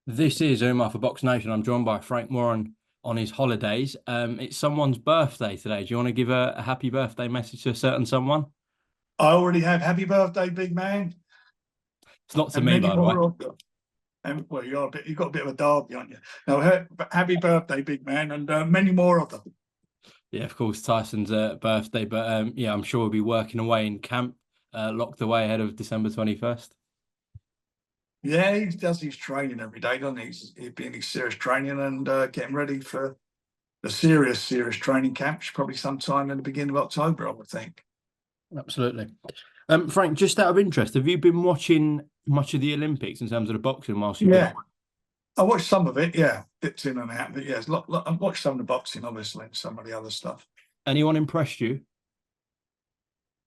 This is Umar for BoxNation. I'm joined by Frank Warren on his holidays. It's someone's birthday today. Do you want to give a happy birthday message to a certain someone? I already have. Happy birthday, big man, It's not to and me, many by the way. more of them. And well, you've got a bit of a derby on you. Now, happy birthday, big man, and many more of them. Yeah, of course, Tyson's birthday, but yeah, I'm sure we'll be working away in camp, locked away ahead of December 21st. Yeah, he does his training every day, doesn't he? He's been his serious training and getting ready for the serious training camp. Probably sometime in the beginning of October, I would think. Absolutely. Frank, just out of interest, have you been watching much of the Olympics in terms of the boxing whilst you've been? Yeah, I watched some of it. Yeah, dipped in and out, but yeah, I watched some of the boxing, obviously, and some of the other stuff. Anyone impressed you?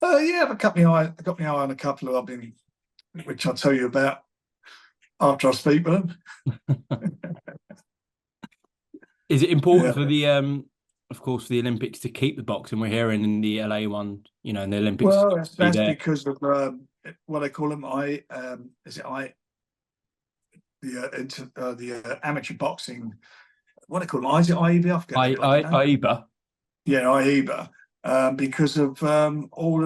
Yeah, I've got my eye on a couple of I've been, which I'll tell you about after I speak with them. Is it important Yeah. for of course, for the Olympics to keep the boxing? We're hearing in the LA one, in the Olympics. Well, that's there. because of what they call them. The amateur boxing. What they call them? Is it IEB? I forget. AIBA. Yeah, IEBA. Because of all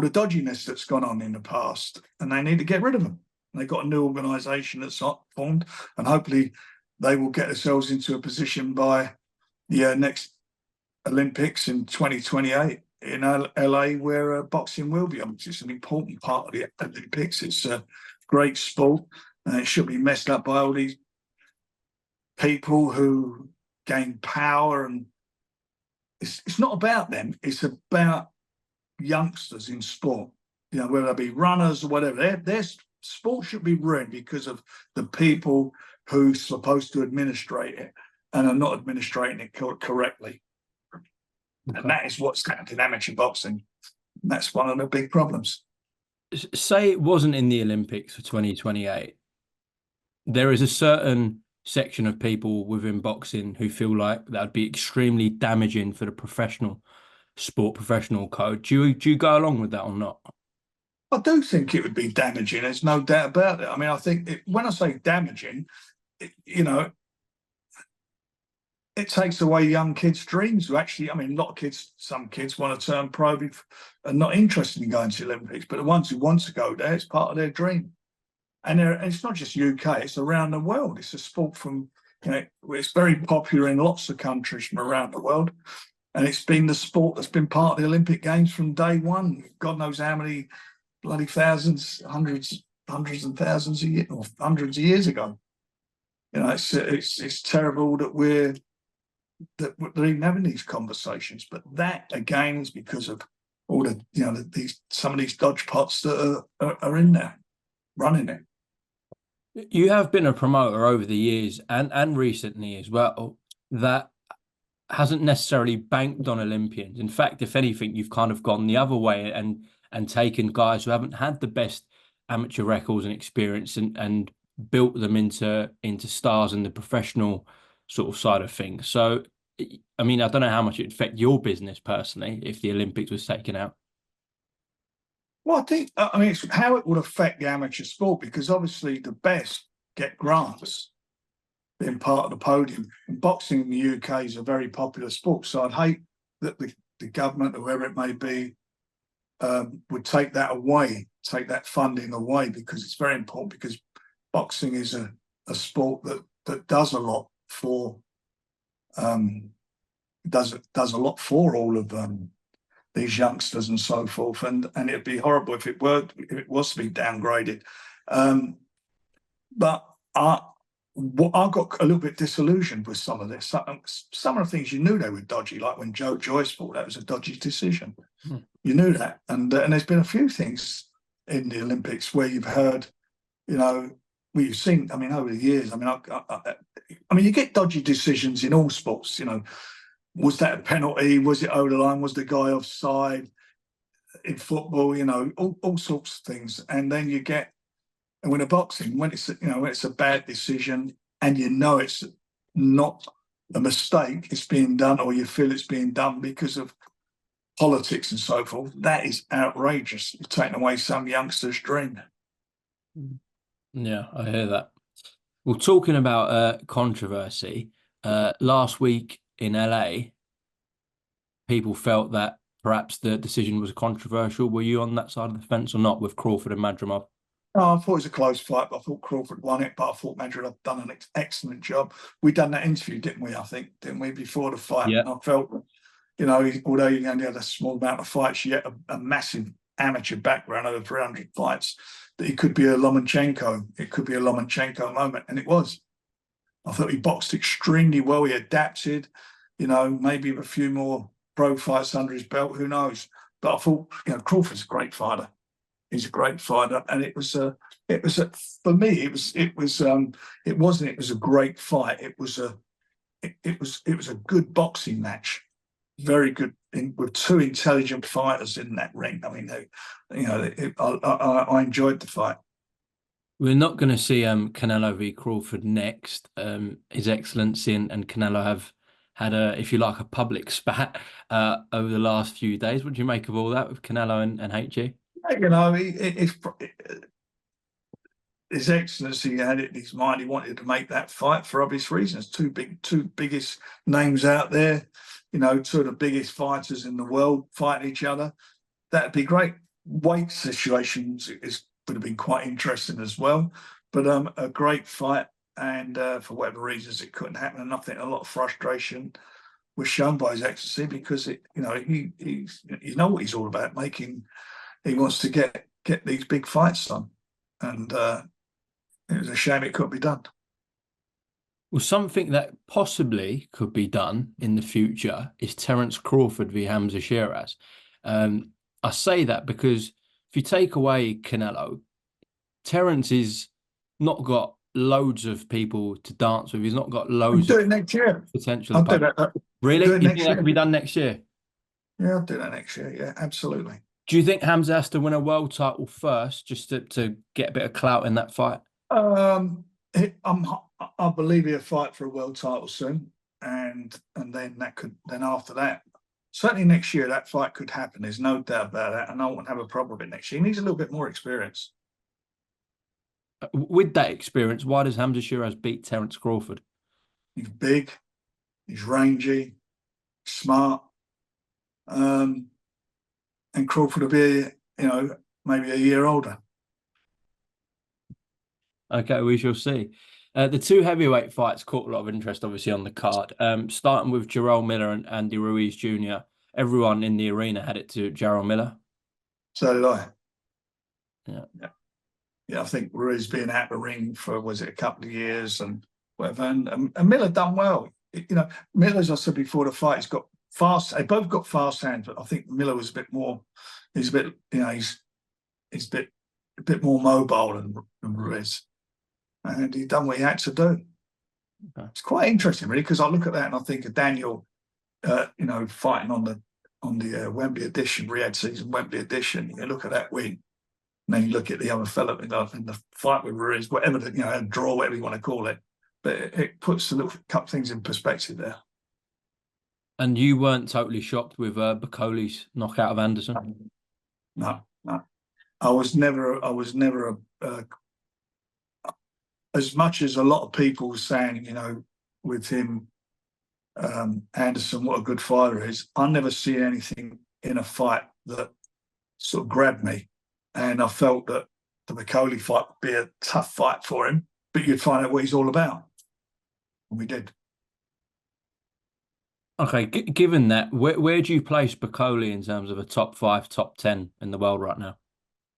the dodginess that's gone on in the past, and they need to get rid of them. They've got a new organisation that's formed, and hopefully they will get themselves into a position by the next Olympics in 2028 in LA, where boxing will be. It's an important part of the Olympics. It's a great sport, and it should be messed up by all these people who gain power. And it's not about them. It's about youngsters in sport. Whether they be runners or whatever. Their sport should be ruined because of the people who are supposed to administrate it and are not administrating it correctly. Okay. And that is what's happened in amateur boxing. And that's one of the big problems. Say it wasn't in the Olympics for 2028. There is a certain section of people within boxing who feel like that would be extremely damaging for the professional sport, professional code. Do you go along with that or not? I do think it would be damaging. There's no doubt about it. I mean, I think when I say damaging, it takes away young kids' dreams. Who actually, a lot of kids, some kids want to turn pro and not interested in going to the Olympics, but the ones who want to go there, it's part of their dream. And it's not just UK; it's around the world. It's a sport from, it's very popular in lots of countries from around the world, and it's been the sport that's been part of the Olympic Games from day one. God knows how many bloody thousands, hundreds and thousands of years, or hundreds of years ago. It's terrible that we're even having these conversations, but that again is because of all the some of these dodge pots that are in there running it. You have been a promoter over the years and recently as well that hasn't necessarily banked on Olympians. In fact, if anything, you've kind of gone the other way and taken guys who haven't had the best amateur records and experience and built them into stars in the professional sort of side of things. So, I don't know how much it'd affect your business personally if the Olympics was taken out. Well, it's how it would affect the amateur sport, because obviously the best get grants being part of the podium. And boxing in the UK is a very popular sport, so I'd hate that the government, whoever it may be, would take that funding away, because it's very important, because boxing is a sport that does a lot for does a lot for all of these youngsters and so forth, and it'd be horrible if it was to be downgraded. But I got a little bit disillusioned with some of this. Some of the things you knew they were dodgy, like when Joe Joyce thought that was a dodgy decision. You knew that, and there's been a few things in the Olympics where you've heard, you've seen. Over the years, you get dodgy decisions in all sports. Was that a penalty? Was it over the line? Was the guy offside? In football, all sorts of things. And then and when boxing, when it's a bad decision, and it's not a mistake, it's being done, or you feel it's being done because of politics and so forth, that is outrageous. You're taking away some youngster's dream. Yeah, I hear that. Well, talking about controversy, last week in LA, people felt that perhaps the decision was controversial. Were you on that side of the fence or not with Crawford and Madrimov? Oh, I thought it was a close fight, but I thought Crawford won it. But I thought Madrid had done an excellent job. We done that interview, didn't we? I think, didn't we, before the fight? Yeah. And I felt, although he only had a small amount of fights, yet a massive amateur background, over 300 fights, that he could be a Lomachenko. It could be a Lomachenko moment, and it was. I thought he boxed extremely well. He adapted, maybe a few more pro fights under his belt. Who knows? But I thought, Crawford's a great fighter. He's a great fighter, and it was for me. It was a great fight. It was a good boxing match, very good with two intelligent fighters in that ring. I mean, I enjoyed the fight. We're not going to see Canelo v Crawford next. His Excellency and Canelo have had if you like, a public spat over the last few days. What do you make of all that with Canelo and HG? His Excellency had it in his mind. He wanted to make that fight for obvious reasons. Two biggest names out there, two of the biggest fighters in the world fighting each other. That'd be great. Weight situations would have been quite interesting as well. But a great fight, and for whatever reasons it couldn't happen. And I think a lot of frustration was shown by His Excellency because he's what he's all about, making. He wants to get these big fights done, and it was a shame it couldn't be done. Well, something that possibly could be done in the future is Terence Crawford v Hamzah Sheeraz. I say that because if you take away Canelo, Terence has not got loads of people to dance with. He's not got loads of next year. Potential. I'll do that. Really? You think that could be done next year? Yeah, I'll do that next year. Yeah, absolutely. Do you think Hamzah has to win a world title first just to get a bit of clout in that fight? I believe he'll fight for a world title soon, and then after that, certainly next year that fight could happen. There's no doubt about that, and I won't have a problem with it next year. He needs a little bit more experience. With that experience, why does Hamzah Sheeraz beat Terence Crawford? He's big, he's rangy, smart, and Crawford will be, maybe a year older. Okay, we shall see. The two heavyweight fights caught a lot of interest, obviously, on the card. Starting with Jarrell Miller and Andy Ruiz Jr. Everyone in the arena had it to Jarrell Miller. So did I. Yeah, I think Ruiz being out the ring for, was it a couple of years and whatever, and Miller done well. Miller, as I said before the fight, he's got fast. They both got fast hands, but I think Miller was a bit more. He's a bit, he's a bit more mobile than Ruiz, and he done what he had to do. Okay. It's quite interesting, really, because I look at that and I think of Daniel, fighting on the Wembley edition, Riyadh season Wembley edition. You look at that win. And then you look at the other fellow in the fight with Ruiz, whatever, a draw, whatever you want to call it. But it puts a couple things in perspective there. And you weren't totally shocked with Bakole's knockout of Anderson? No. I was never as much as a lot of people were saying, with him, Anderson, what a good fighter is. I never see anything in a fight that sort of grabbed me. And I felt that the Bakole fight would be a tough fight for him, but you'd find out what he's all about. And we did. Okay, given that, where do you place Bakole in terms of a top 5, top 10 in the world right now?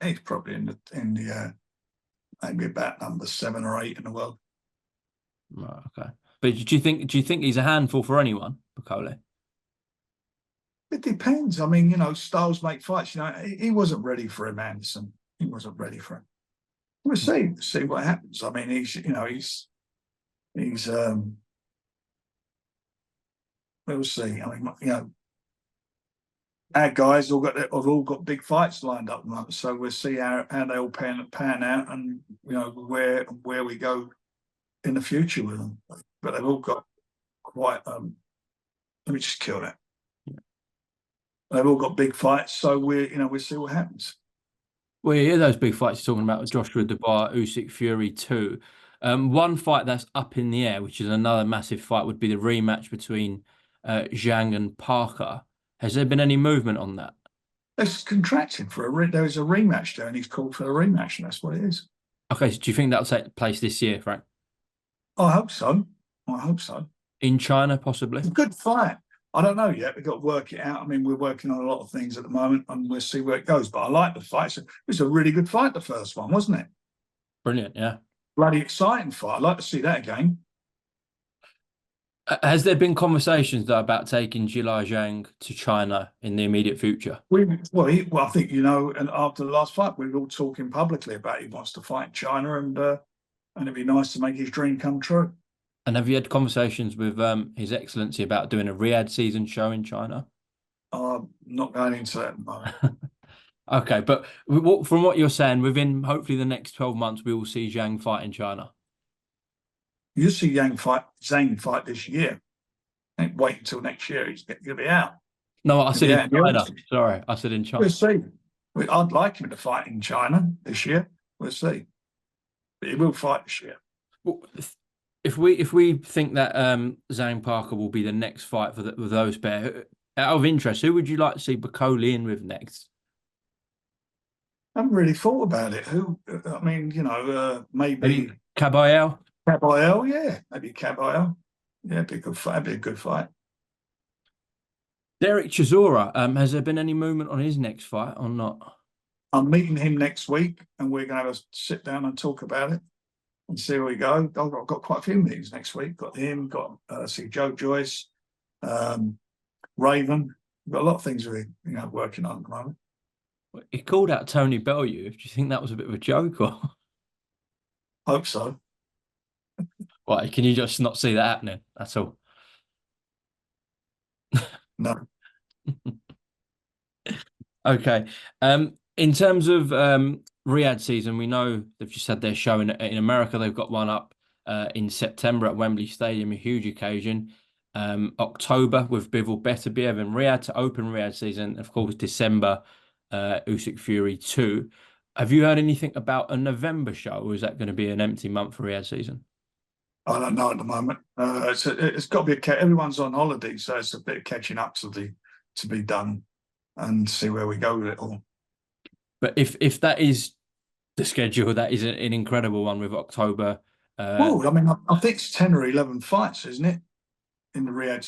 He's probably in the maybe about number 7 or 8 in the world. Right, okay. But do you think he's a handful for anyone, Bakole? It depends. I mean, styles make fights. He wasn't ready for him, Anderson. He wasn't ready for him. We'll see what happens. I mean, he's we'll see. I mean, our guys have all got big fights lined up, so we'll see how they all pan out, and where we go in the future with them. But they've all got quite. Let me just kill that. They've all got big fights, so we'll see what happens. Well, you hear those big fights you're talking about, Joshua-Dubois, Usyk Fury 2. One fight that's up in the air, which is another massive fight, would be the rematch between Zhang and Parker. Has there been any movement on that? It's contracting for there is a rematch there, and he's called for a rematch, and that's what it is. Okay, so do you think that'll take place this year, Frank? I hope so. I hope so. In China, possibly? It's a good fight. I don't know yet. We've got to work it out. I mean, we're working on a lot of things at the moment, and we'll see where it goes. But I like the fight. It was a really good fight, the first one, wasn't it? Brilliant, yeah. Bloody exciting fight. I'd like to see that again. Has there been conversations though about taking Zhang to China in the immediate future? Well, I think and after the last fight, we were all talking publicly about he wants to fight China, and it'd be nice to make his dream come true. And have you had conversations with His Excellency about doing a Riyadh season show in China? I'm not going into that at the moment. Okay, but from what you're saying, within hopefully the next 12 months, we will see Zhang fight in China. You see Zhang fight this year. Don't wait until next year. He's going to be out. No, I said in China. Sorry, I said in China. We'll see. I'd like him to fight in China this year. We'll see. But he will fight this year. Well, if we think that Zhang Parker will be the next fight for those pair, out of interest, who would you like to see Bakole in with next? I haven't really thought about it. I mean, maybe Caballero? Caballero, yeah. Maybe Caballero. Yeah, it'd be a good fight. Derek Chisora, has there been any movement on his next fight or not? I'm meeting him next week, and we're going to have a sit down and talk about it and see where we go. I've got quite a few meetings next week. Got him, see Joe Joyce, Raven. We've got a lot of things we're working on at the moment. He called out Tony Bellew. Do you think that was a bit of a joke, or? Hope so. Why, can you just not see that happening? That's all. No. Okay. In terms of Riyadh season, we know they've just had their show in America. They've got one up in September at Wembley Stadium, a huge occasion. October with Bivol Beterbiev in Riyadh to open Riyadh season. Of course, December, Usyk Fury 2. Have you heard anything about a November show, or is that going to be an empty month for Riyadh season? I don't know at the moment. It's got to be everyone's on holiday, so it's a bit of catching up to be done, and see where we go with it all. But if that is the schedule, that is an incredible one with October. Well, I mean, I think it's 10 or 11 fights, isn't it, in the Riyadh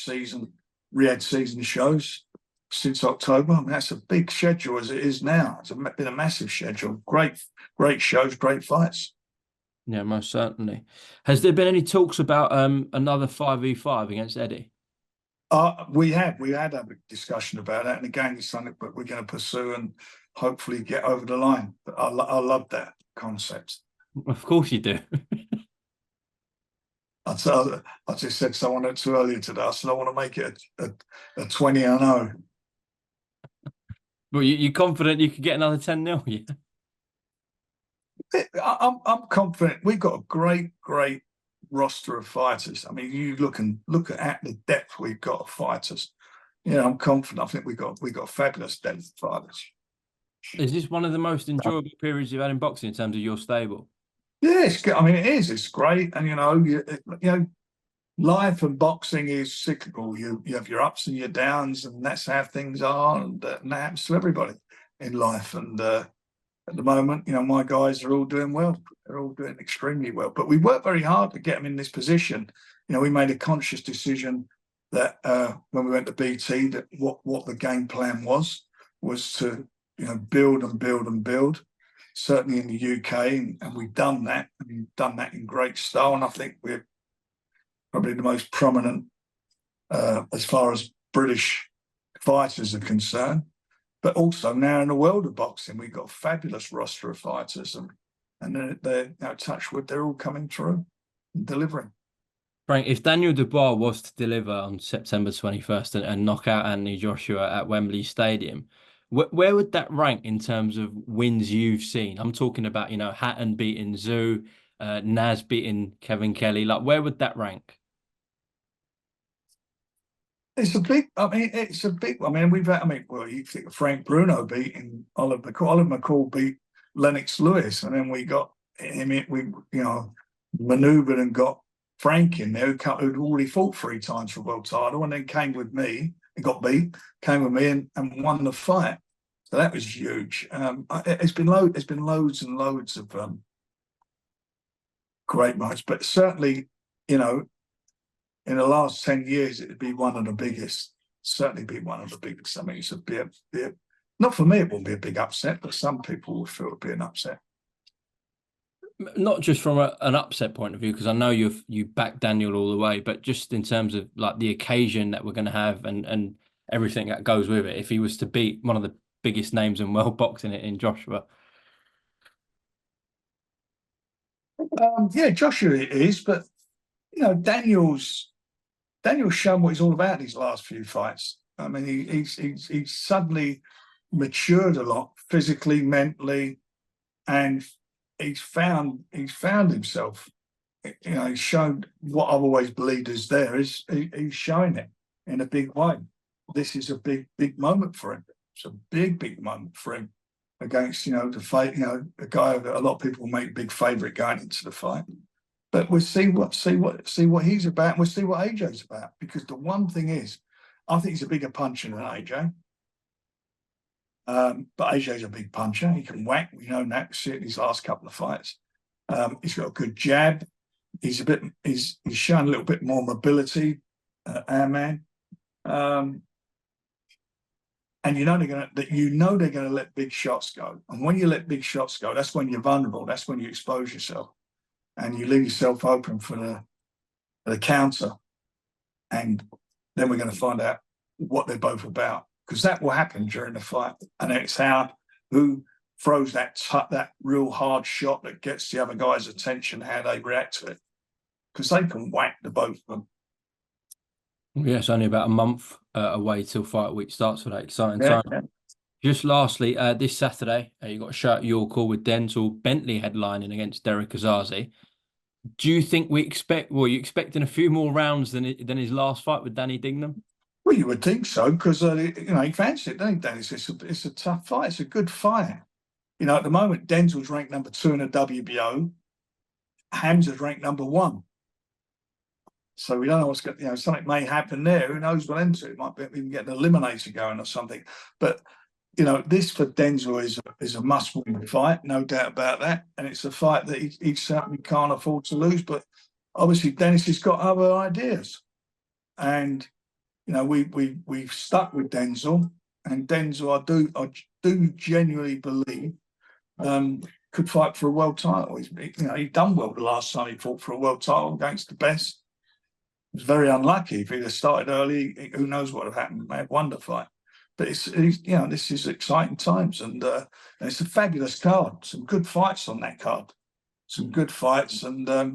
season shows since October. I mean, that's a big schedule as it is now. It's been a massive schedule. Great shows, great fights. Yeah, most certainly. Has there been any talks about another 5v5 against Eddie? We had a discussion about that, and again, it's something that we're going to pursue and hopefully get over the line. But I love that concept. Of course you do. I just said to someone else earlier today, I said I want to make it a 20-0. Well, you're confident you could get another 10-0, yeah? I'm confident. We've got a great roster of fighters. I mean, you look at the depth we've got of fighters. I'm confident. I think we got fabulous depth of fighters. Is this one of the most enjoyable periods you've had in boxing in terms of your stable? Yes, I mean it is. It's great, and life and boxing is cyclical. You have your ups and your downs, and that's how things are, and that happens to everybody in life. And at the moment, my guys are all doing well. They're all doing extremely well. But we worked very hard to get them in this position. We made a conscious decision that when we went to BT, that what the game plan was to build and build and build. Certainly in the UK, and we've done that. And we've done that in great style. And I think we're probably the most prominent as far as British fighters are concerned. But also now in the world of boxing, we've got a fabulous roster of fighters, and they're touch wood, they're all coming through and delivering. Frank, if Daniel Dubois was to deliver on September 21st and knock out Anthony Joshua at Wembley Stadium, where would that rank in terms of wins you've seen? I'm talking about, Hatton beating Zoo, Naz beating Kevin Kelly. Like, where would that rank? It's a big. We've had. Well, you think of Frank Bruno beating Oliver McCall. Oliver McCall beat Lennox Lewis, and then we got him. We manoeuvred and got Frank in there, who'd already fought 3 times for a world title, and then came with me and got beat. Came with me and won the fight. So that was huge. It's been loads and loads of great matches, but certainly, in the last 10 years, it'd be one of the biggest. Certainly be one of the biggest. I mean, it's not for me, it won't be a big upset, but some people would feel it'd be an upset. Not just from an upset point of view, because I know you back Daniel all the way, but just in terms of like the occasion that we're going to have and everything that goes with it. If he was to beat one of the biggest names in world boxing in Joshua. Yeah, Joshua is, but Daniel's shown what he's all about in his last few fights. I mean, he's suddenly matured a lot physically, mentally, and he's found himself. He's shown what I've always believed is there. He's showing it in a big way. This is a big moment for him. It's a big moment for him against the fight. A guy that a lot of people make big favourite going into the fight. But we'll see what he's about. And we'll see what AJ's about, because the one thing is, I think he's a bigger puncher than AJ. But AJ's a big puncher. He can whack. We know that. We see it in his last couple of fights. He's got a good jab. He's shown a little bit more mobility. Our man. And they're going to let big shots go. And when you let big shots go, that's when you're vulnerable. That's when you expose yourself, and you leave yourself open for the counter. And then we're going to find out what they're both about, because that will happen during the fight. And it's who throws that real hard shot that gets the other guy's attention, how they react to it, because they can whack the both of them. Yeah, it's only about a month away till fight week starts for that exciting time. Yeah. Just lastly, this Saturday, you got a show at your call with Denzel Bentley headlining against Bentley-Osaze. Do you think you're expecting a few more rounds than his last fight with Danny Dignam? Well, you would think so, because he fancies it, doesn't he, Dennis? It's a tough fight. It's a good fight. At the moment, Denzel's ranked number 2 in the WBO. Hamzah's ranked number 1. So we don't know what's going. Something may happen there. Who knows what ends it? Might be even get an eliminator going or something. But this for Denzel is a must-win fight, no doubt about that. And it's a fight that he certainly can't afford to lose. But obviously, Dennis has got other ideas, and we've stuck with Denzel. And Denzel, I do genuinely believe could fight for a world title. He's done well the last time he fought for a world title against the best. It was very unlucky. If he'd have started early, who knows what would have happened? They had won the fight. But this is exciting times, and it's a fabulous card. Some good fights on that card. Some good fights, and a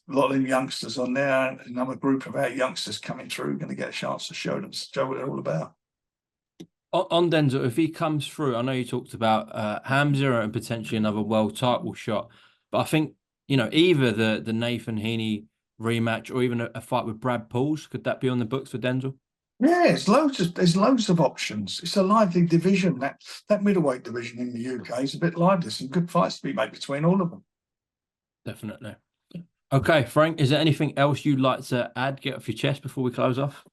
lot of them youngsters on there. Another group of our youngsters coming through, going to get a chance to show what they're all about. On Denzel, if he comes through, I know you talked about Hamzah and potentially another world title shot, but I think either the Nathan Heaney rematch or even a fight with Brad Pauls, could that be on the books for Denzel? Yeah, there's loads of options. It's a lively division. That middleweight division in the UK is a bit lively. Some good fights to be made between all of them. Definitely. Okay, Frank, is there anything else you'd like to add, get off your chest before we close off?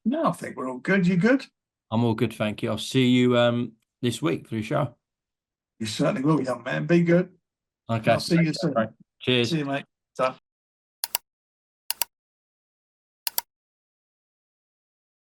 No, I think we're all good. You good? I'm all good, thank you. I'll see you this week for your show. You certainly will, young man. Be good. Okay. I'll see you soon. Cheers. See you, mate.